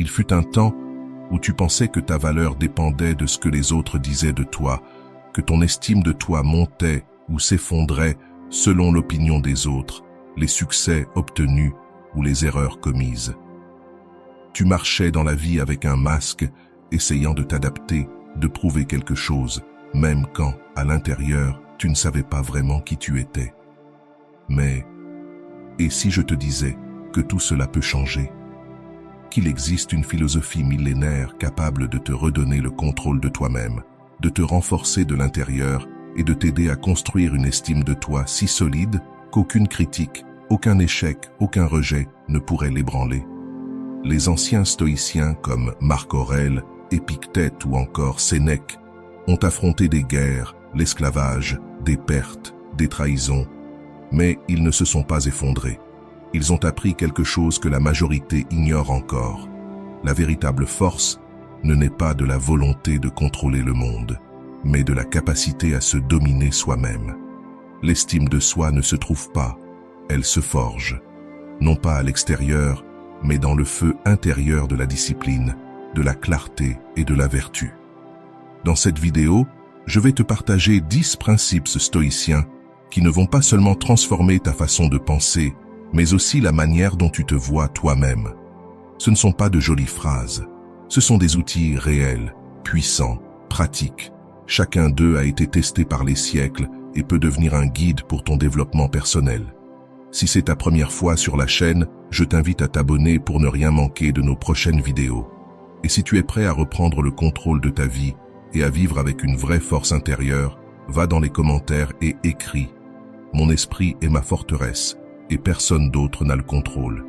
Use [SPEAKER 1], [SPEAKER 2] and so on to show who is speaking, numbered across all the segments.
[SPEAKER 1] Il fut un temps où tu pensais que ta valeur dépendait de ce que les autres disaient de toi, que ton estime de toi montait ou s'effondrait selon l'opinion des autres, les succès obtenus ou les erreurs commises. Tu marchais dans la vie avec un masque, essayant de t'adapter, de prouver quelque chose, même quand, à l'intérieur, tu ne savais pas vraiment qui tu étais. Mais, et si je te disais que tout cela peut changer? Qu'il existe une philosophie millénaire capable de te redonner le contrôle de toi-même, de te renforcer de l'intérieur et de t'aider à construire une estime de toi si solide qu'aucune critique, aucun échec, aucun rejet ne pourrait l'ébranler. Les anciens stoïciens comme Marc Aurèle, Épictète ou encore Sénèque ont affronté des guerres, l'esclavage, des pertes, des trahisons, mais ils ne se sont pas effondrés. Ils ont appris quelque chose que la majorité ignore encore. La véritable force ne naît pas de la volonté de contrôler le monde, mais de la capacité à se dominer soi-même. L'estime de soi ne se trouve pas, elle se forge, non pas à l'extérieur, mais dans le feu intérieur de la discipline, de la clarté et de la vertu. Dans cette vidéo, je vais te partager 10 principes stoïciens qui ne vont pas seulement transformer ta façon de penser, mais aussi la manière dont tu te vois toi-même. Ce ne sont pas de jolies phrases, ce sont des outils réels, puissants, pratiques. Chacun d'eux a été testé par les siècles et peut devenir un guide pour ton développement personnel. Si c'est ta première fois sur la chaîne, je t'invite à t'abonner pour ne rien manquer de nos prochaines vidéos. Et si tu es prêt à reprendre le contrôle de ta vie et à vivre avec une vraie force intérieure, va dans les commentaires et écris « Mon esprit est ma forteresse » et personne d'autre n'a le contrôle.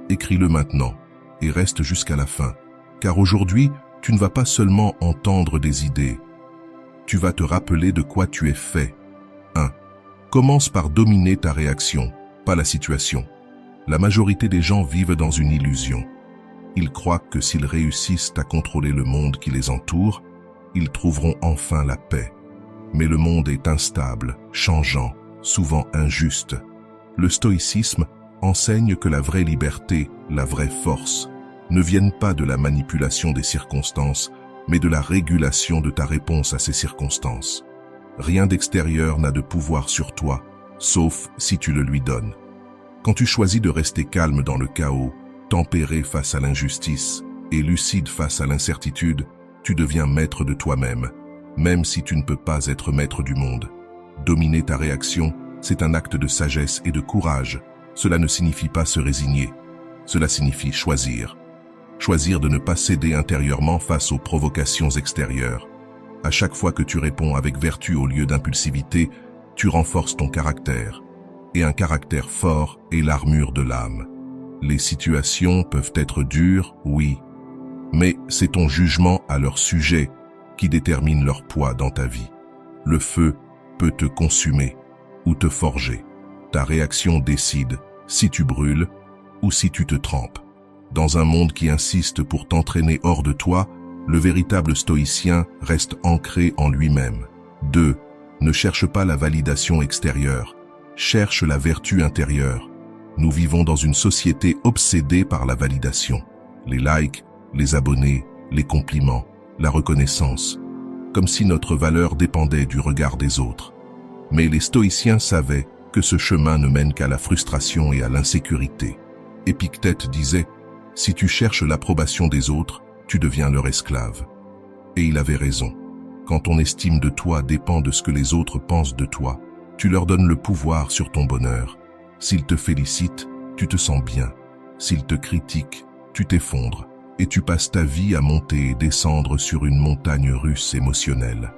[SPEAKER 1] Écris-le maintenant et reste jusqu'à la fin, car aujourd'hui, tu ne vas pas seulement entendre des idées, tu vas te rappeler de quoi tu es fait. 1. Commence par dominer ta réaction, pas la situation. La majorité des gens vivent dans une illusion. Ils croient que s'ils réussissent à contrôler le monde qui les entoure, ils trouveront enfin la paix. Mais le monde est instable, changeant, souvent injuste. Le stoïcisme enseigne que la vraie liberté, la vraie force, ne viennent pas de la manipulation des circonstances, mais de la régulation de ta réponse à ces circonstances. Rien d'extérieur n'a de pouvoir sur toi, sauf si tu le lui donnes. Quand tu choisis de rester calme dans le chaos, tempéré face à l'injustice et lucide face à l'incertitude, tu deviens maître de toi-même, même si tu ne peux pas être maître du monde. Dominer ta réaction, c'est un acte de sagesse et de courage. Cela ne signifie pas se résigner. Cela signifie choisir. Choisir de ne pas céder intérieurement face aux provocations extérieures. À chaque fois que tu réponds avec vertu au lieu d'impulsivité, tu renforces ton caractère. Et un caractère fort est l'armure de l'âme. Les situations peuvent être dures, oui, mais c'est ton jugement à leur sujet qui détermine leur poids dans ta vie. Le feu peut te consumer ou te forger. Ta réaction décide si tu brûles ou si tu te trempes. Dans un monde qui insiste pour t'entraîner hors de toi, le véritable stoïcien reste ancré en lui-même. 2. Ne cherche pas la validation extérieure. Cherche la vertu intérieure. Nous vivons dans une société obsédée par la validation. Les likes, les abonnés, les compliments, la reconnaissance. Comme si notre valeur dépendait du regard des autres. Mais les stoïciens savaient que ce chemin ne mène qu'à la frustration et à l'insécurité. Épictète disait « Si tu cherches l'approbation des autres, tu deviens leur esclave. » Et il avait raison. Quand ton estime de toi dépend de ce que les autres pensent de toi, tu leur donnes le pouvoir sur ton bonheur. S'ils te félicitent, tu te sens bien. S'ils te critiquent, tu t'effondres. Et tu passes ta vie à monter et descendre sur une montagne russe émotionnelle.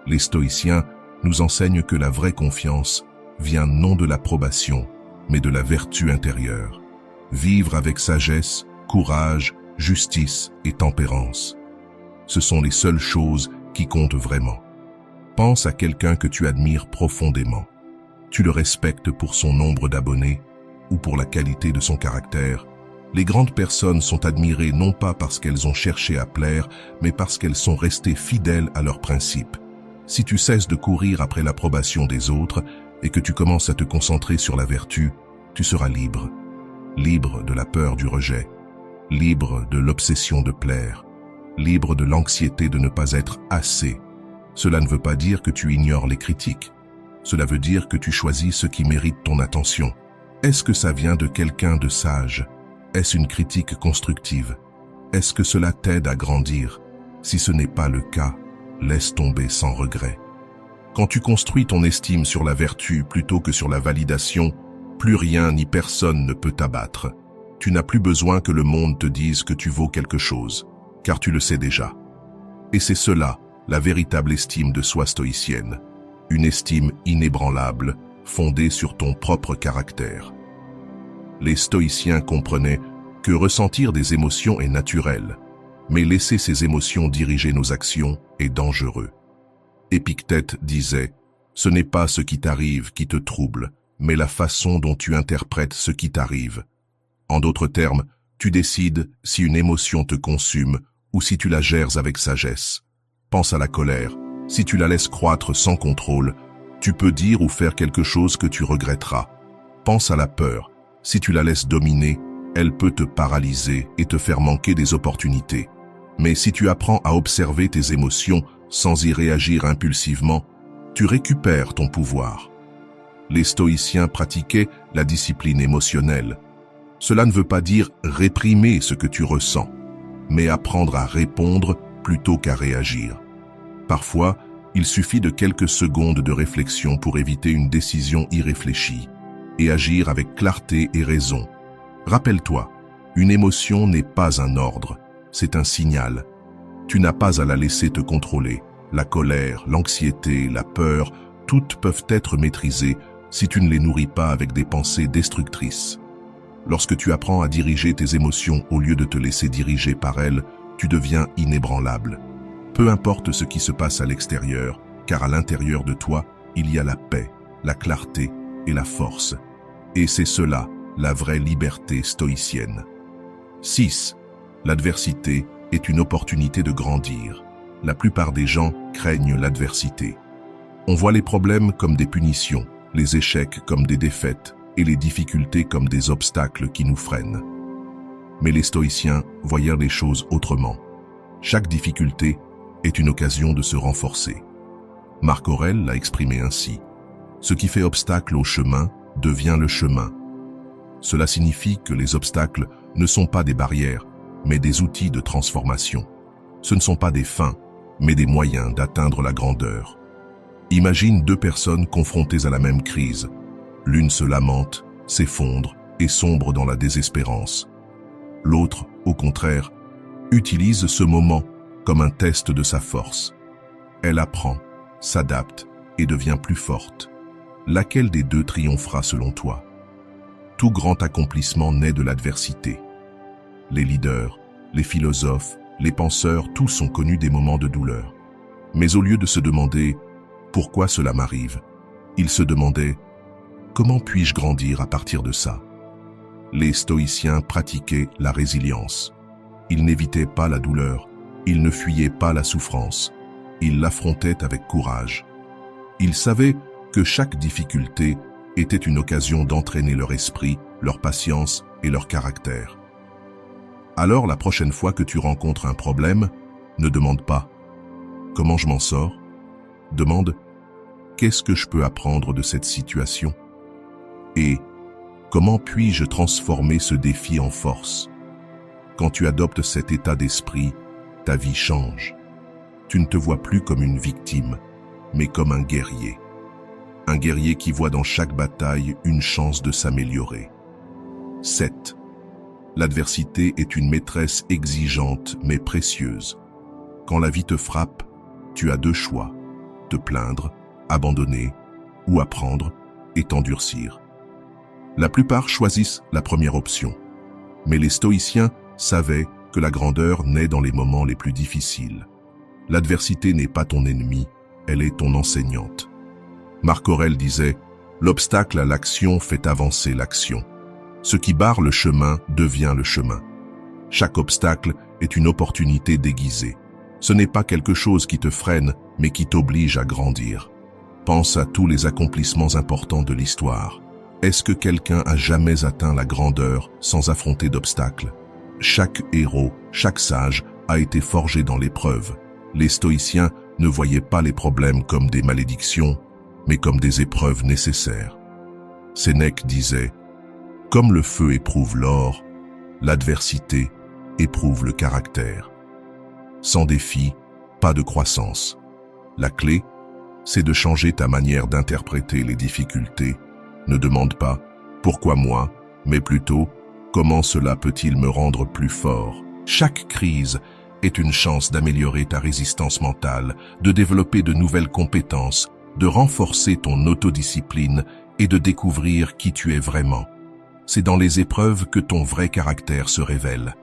[SPEAKER 1] Les stoïciens nous enseignent que la vraie confiance vient non de l'approbation, mais de la vertu intérieure. Vivre avec sagesse, courage, justice et tempérance. Ce sont les seules choses qui comptent vraiment. Pense à quelqu'un que tu admires profondément. Tu le respectes pour son nombre d'abonnés ou pour la qualité de son caractère. Les grandes personnes sont admirées non pas parce qu'elles ont cherché à plaire, mais parce qu'elles sont restées fidèles à leurs principes. Si tu cesses de courir après l'approbation des autres et que tu commences à te concentrer sur la vertu, tu seras libre. Libre de la peur du rejet. libre de l'obsession de plaire, libre de l'anxiété de ne pas être assez. Cela ne veut pas dire que tu ignores les critiques. Cela veut dire que tu choisis ce qui mérite ton attention. Est-ce que ça vient de quelqu'un de sage? Est-ce une critique constructive? Est-ce que cela t'aide à grandir? Si ce n'est pas le cas, laisse tomber sans regret. Quand tu construis ton estime sur la vertu plutôt que sur la validation, plus rien ni personne ne peut t'abattre. Tu n'as plus besoin que le monde te dise que tu vaux quelque chose, car tu le sais déjà. Et c'est cela, la véritable estime de soi stoïcienne. Une estime inébranlable, fondée sur ton propre caractère. Les stoïciens comprenaient que ressentir des émotions est naturel, mais laisser ces émotions diriger nos actions est dangereux. Épictète disait « Ce n'est pas ce qui t'arrive qui te trouble, mais la façon dont tu interprètes ce qui t'arrive. » En d'autres termes, tu décides si une émotion te consume ou si tu la gères avec sagesse. Pense à la colère. Si tu la laisses croître sans contrôle, tu peux dire ou faire quelque chose que tu regretteras. Pense à la peur. Si tu la laisses dominer, elle peut te paralyser et te faire manquer des opportunités. Mais si tu apprends à observer tes émotions sans y réagir impulsivement, tu récupères ton pouvoir. Les stoïciens pratiquaient la discipline émotionnelle. Cela ne veut pas dire réprimer ce que tu ressens, mais apprendre à répondre plutôt qu'à réagir. Parfois, il suffit de quelques secondes de réflexion pour éviter une décision irréfléchie et agir avec clarté et raison. Rappelle-toi, une émotion n'est pas un ordre, c'est un signal. Tu n'as pas à la laisser te contrôler. La colère, l'anxiété, la peur, toutes peuvent être maîtrisées si tu ne les nourris pas avec des pensées destructrices. Lorsque tu apprends à diriger tes émotions au lieu de te laisser diriger par elles, tu deviens inébranlable. Peu importe ce qui se passe à l'extérieur, car à l'intérieur de toi, il y a la paix, la clarté et la force. Et c'est cela, la vraie liberté stoïcienne. 6. L'adversité est une opportunité de grandir. La plupart des gens craignent l'adversité. On voit les problèmes comme des punitions, les échecs comme des défaites et les difficultés comme des obstacles qui nous freinent. Mais les stoïciens voyaient les choses autrement. Chaque difficulté est une occasion de se renforcer. Marc Aurèle l'a exprimé ainsi. Ce qui fait obstacle au chemin devient le chemin. Cela signifie que les obstacles ne sont pas des barrières, mais des outils de transformation. Ce ne sont pas des fins, mais des moyens d'atteindre la grandeur. Imagine deux personnes confrontées à la même crise. L'une se lamente, s'effondre et sombre dans la désespérance. L'autre, au contraire, utilise ce moment comme un test de sa force. Elle apprend, s'adapte et devient plus forte. Laquelle des deux triomphera selon toi? Tout grand accomplissement naît de l'adversité. Les leaders, les philosophes, les penseurs, tous ont connu des moments de douleur. Mais au lieu de se demander « Pourquoi cela m'arrive ?», ils se demandaient « Comment puis-je grandir à partir de ça ?» Les stoïciens pratiquaient la résilience. Ils n'évitaient pas la douleur, ils ne fuyaient pas la souffrance, ils l'affrontaient avec courage. Ils savaient que chaque difficulté était une occasion d'entraîner leur esprit, leur patience et leur caractère. Alors la prochaine fois que tu rencontres un problème, ne demande pas « Comment je m'en sors ?» Demande « Qu'est-ce que je peux apprendre de cette situation ?» Et « Comment puis-je transformer ce défi en force ?» Quand tu adoptes cet état d'esprit, ta vie change. Tu ne te vois plus comme une victime, mais comme un guerrier. Un guerrier qui voit dans chaque bataille une chance de s'améliorer. 7. L'adversité est une maîtresse exigeante mais précieuse. Quand la vie te frappe, tu as deux choix, te plaindre, abandonner ou apprendre et t'endurcir. La plupart choisissent la première option, mais les stoïciens savaient que la grandeur naît dans les moments les plus difficiles. L'adversité n'est pas ton ennemi, elle est ton enseignante. Marc Aurèle disait « L'obstacle à l'action fait avancer l'action. Ce qui barre le chemin devient le chemin. Chaque obstacle est une opportunité déguisée. Ce n'est pas quelque chose qui te freine, mais qui t'oblige à grandir. Pense à tous les accomplissements importants de l'histoire. Est-ce que quelqu'un a jamais atteint la grandeur sans affronter d'obstacles? Chaque héros, chaque sage a été forgé dans l'épreuve. Les stoïciens ne voyaient pas les problèmes comme des malédictions, mais comme des épreuves nécessaires. Sénèque disait « Comme le feu éprouve l'or, l'adversité éprouve le caractère. Sans défi, pas de croissance. La clé, c'est de changer ta manière d'interpréter les difficultés. Ne demande pas « Pourquoi moi ?», mais plutôt « Comment cela peut-il me rendre plus fort ?» Chaque crise est une chance d'améliorer ta résistance mentale, de développer de nouvelles compétences, de renforcer ton autodiscipline et de découvrir qui tu es vraiment. C'est dans les épreuves que ton vrai caractère se révèle.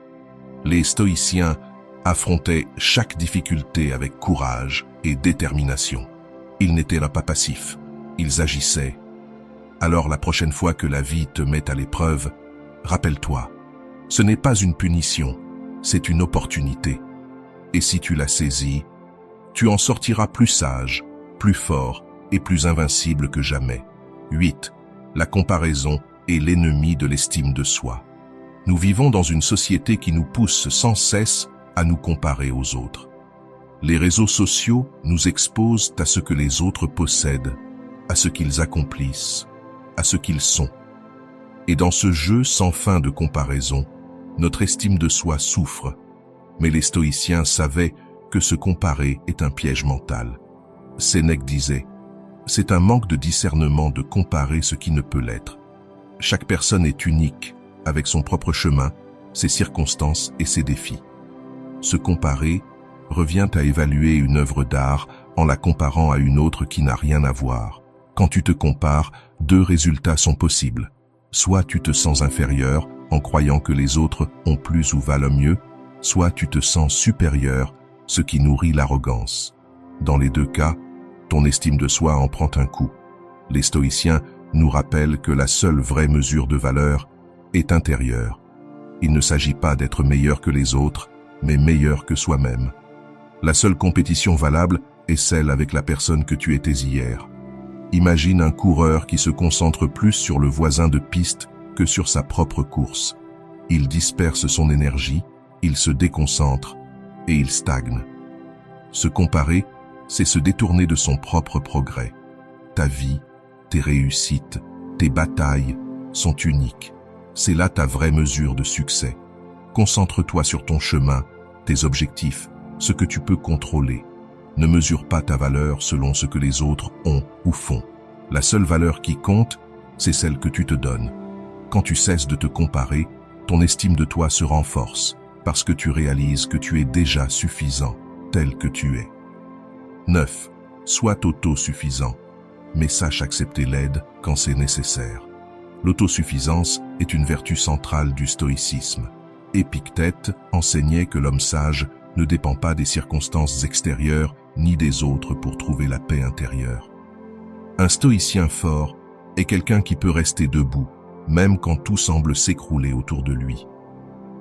[SPEAKER 1] Les stoïciens affrontaient chaque difficulté avec courage et détermination. Ils n'étaient pas passifs, ils agissaient. Alors la prochaine fois que la vie te met à l'épreuve, rappelle-toi, ce n'est pas une punition, c'est une opportunité. Et si tu la saisis, tu en sortiras plus sage, plus fort et plus invincible que jamais. 8. La comparaison est l'ennemi de l'estime de soi. Nous vivons dans une société qui nous pousse sans cesse à nous comparer aux autres. Les réseaux sociaux nous exposent à ce que les autres possèdent, à ce qu'ils accomplissent, à ce qu'ils sont. Et dans ce jeu sans fin de comparaison, notre estime de soi souffre. Mais les stoïciens savaient que se comparer est un piège mental. Sénèque disait « C'est un manque de discernement de comparer ce qui ne peut l'être. Chaque personne est unique, avec son propre chemin, ses circonstances et ses défis. Se comparer revient à évaluer une œuvre d'art en la comparant à une autre qui n'a rien à voir. Quand tu te compares, deux résultats sont possibles. Soit tu te sens inférieur en croyant que les autres ont plus ou valent mieux, soit tu te sens supérieur, ce qui nourrit l'arrogance. Dans les deux cas, ton estime de soi en prend un coup. Les stoïciens nous rappellent que la seule vraie mesure de valeur est intérieure. Il ne s'agit pas d'être meilleur que les autres, mais meilleur que soi-même. La seule compétition valable est celle avec la personne que tu étais hier. Imagine un coureur qui se concentre plus sur le voisin de piste que sur sa propre course. Il disperse son énergie, il se déconcentre et il stagne. Se comparer, c'est se détourner de son propre progrès. Ta vie, tes réussites, tes batailles sont uniques. C'est là ta vraie mesure de succès. Concentre-toi sur ton chemin, tes objectifs, ce que tu peux contrôler. Ne mesure pas ta valeur selon ce que les autres ont ou font. La seule valeur qui compte, c'est celle que tu te donnes. Quand tu cesses de te comparer, ton estime de toi se renforce, parce que tu réalises que tu es déjà suffisant, tel que tu es. 9. Sois autosuffisant, mais sache accepter l'aide quand c'est nécessaire. L'autosuffisance est une vertu centrale du stoïcisme. Épictète enseignait que l'homme sage ne dépend pas des circonstances extérieures ni des autres pour trouver la paix intérieure. Un stoïcien fort est quelqu'un qui peut rester debout, même quand tout semble s'écrouler autour de lui.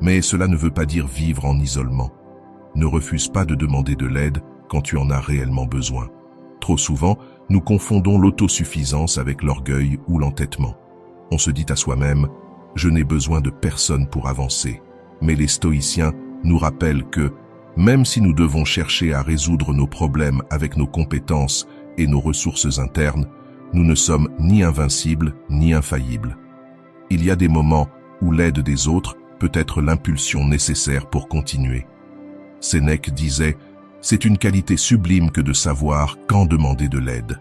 [SPEAKER 1] Mais cela ne veut pas dire vivre en isolement. Ne refuse pas de demander de l'aide quand tu en as réellement besoin. Trop souvent, nous confondons l'autosuffisance avec l'orgueil ou l'entêtement. On se dit à soi-même « Je n'ai besoin de personne pour avancer ». Mais les stoïciens nous rappellent que, même si nous devons chercher à résoudre nos problèmes avec nos compétences et nos ressources internes, nous ne sommes ni invincibles ni infaillibles. Il y a des moments où l'aide des autres peut être l'impulsion nécessaire pour continuer. Sénèque disait « C'est une qualité sublime que de savoir quand demander de l'aide ».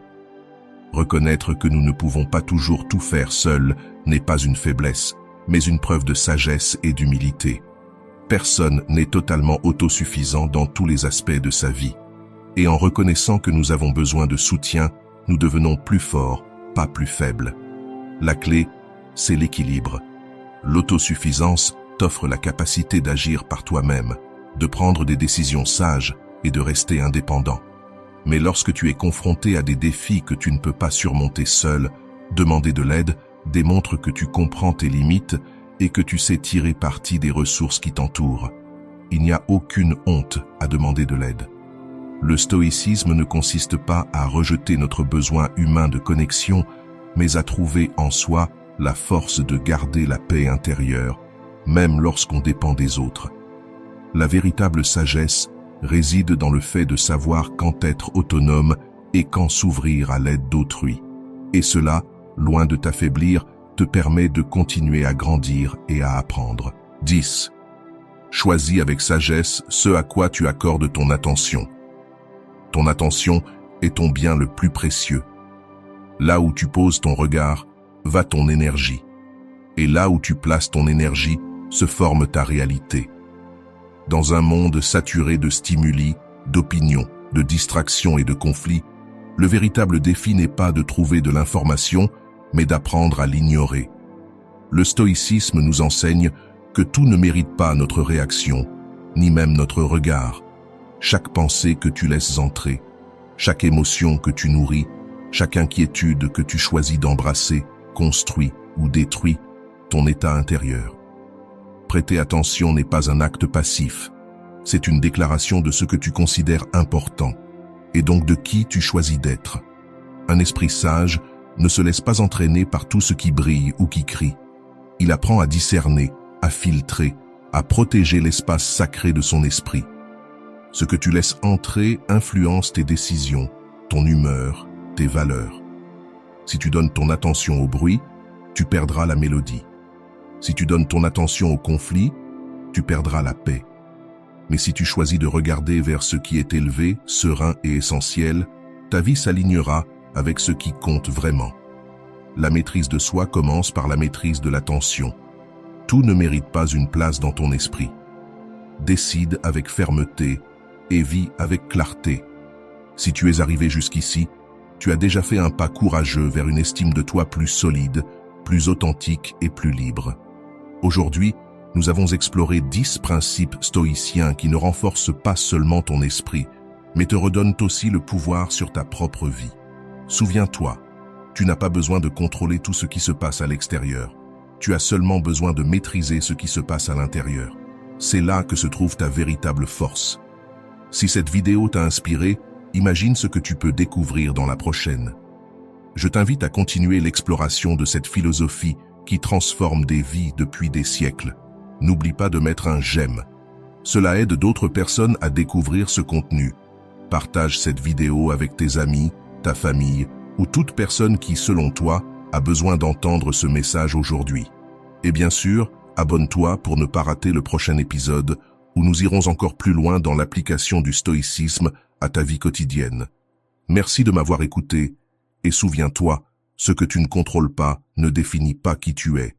[SPEAKER 1] Reconnaître que nous ne pouvons pas toujours tout faire seuls n'est pas une faiblesse, mais une preuve de sagesse et d'humilité. Personne n'est totalement autosuffisant dans tous les aspects de sa vie. Et en reconnaissant que nous avons besoin de soutien, nous devenons plus forts, pas plus faibles. La clé, c'est l'équilibre. L'autosuffisance t'offre la capacité d'agir par toi-même, de prendre des décisions sages et de rester indépendant. Mais lorsque tu es confronté à des défis que tu ne peux pas surmonter seul, demander de l'aide démontre que tu comprends tes limites et que tu sais tirer parti des ressources qui t'entourent. Il n'y a aucune honte à demander de l'aide. Le stoïcisme ne consiste pas à rejeter notre besoin humain de connexion, mais à trouver en soi la force de garder la paix intérieure, même lorsqu'on dépend des autres. La véritable sagesse réside dans le fait de savoir quand être autonome et quand s'ouvrir à l'aide d'autrui. Et cela, loin de t'affaiblir, te permet de continuer à grandir et à apprendre. 10. Choisis avec sagesse ce à quoi tu accordes ton attention. Ton attention est ton bien le plus précieux. Là où tu poses ton regard, va ton énergie. Et là où tu places ton énergie, se forme ta réalité. Dans un monde saturé de stimuli, d'opinions, de distractions et de conflits, le véritable défi n'est pas de trouver de l'information, mais d'apprendre à l'ignorer. Le stoïcisme nous enseigne que tout ne mérite pas notre réaction, ni même notre regard. Chaque pensée que tu laisses entrer, chaque émotion que tu nourris, chaque inquiétude que tu choisis d'embrasser, construit ou détruit ton état intérieur. Prêter attention n'est pas un acte passif, c'est une déclaration de ce que tu considères important, et donc de qui tu choisis d'être. Un esprit sage ne se laisse pas entraîner par tout ce qui brille ou qui crie. Il apprend à discerner, à filtrer, à protéger l'espace sacré de son esprit. Ce que tu laisses entrer influence tes décisions, ton humeur, tes valeurs. Si tu donnes ton attention au bruit, tu perdras la mélodie. Si tu donnes ton attention au conflit, tu perdras la paix. Mais si tu choisis de regarder vers ce qui est élevé, serein et essentiel, ta vie s'alignera avec ce qui compte vraiment. La maîtrise de soi commence par la maîtrise de l'attention. Tout ne mérite pas une place dans ton esprit. Décide avec fermeté et vis avec clarté. Si tu es arrivé jusqu'ici, tu as déjà fait un pas courageux vers une estime de toi plus solide, plus authentique et plus libre. Aujourd'hui, nous avons exploré 10 principes stoïciens qui ne renforcent pas seulement ton esprit, mais te redonnent aussi le pouvoir sur ta propre vie. Souviens-toi, tu n'as pas besoin de contrôler tout ce qui se passe à l'extérieur. Tu as seulement besoin de maîtriser ce qui se passe à l'intérieur. C'est là que se trouve ta véritable force. Si cette vidéo t'a inspiré, imagine ce que tu peux découvrir dans la prochaine. Je t'invite à continuer l'exploration de cette philosophie qui transforme des vies depuis des siècles. N'oublie pas de mettre un j'aime. Cela aide d'autres personnes à découvrir ce contenu. Partage cette vidéo avec tes amis, ta famille ou toute personne qui, selon toi, a besoin d'entendre ce message aujourd'hui. Et bien sûr, abonne-toi pour ne pas rater le prochain épisode où nous irons encore plus loin dans l'application du stoïcisme à ta vie quotidienne. Merci de m'avoir écouté et souviens-toi, ce que tu ne contrôles pas ne définit pas qui tu es.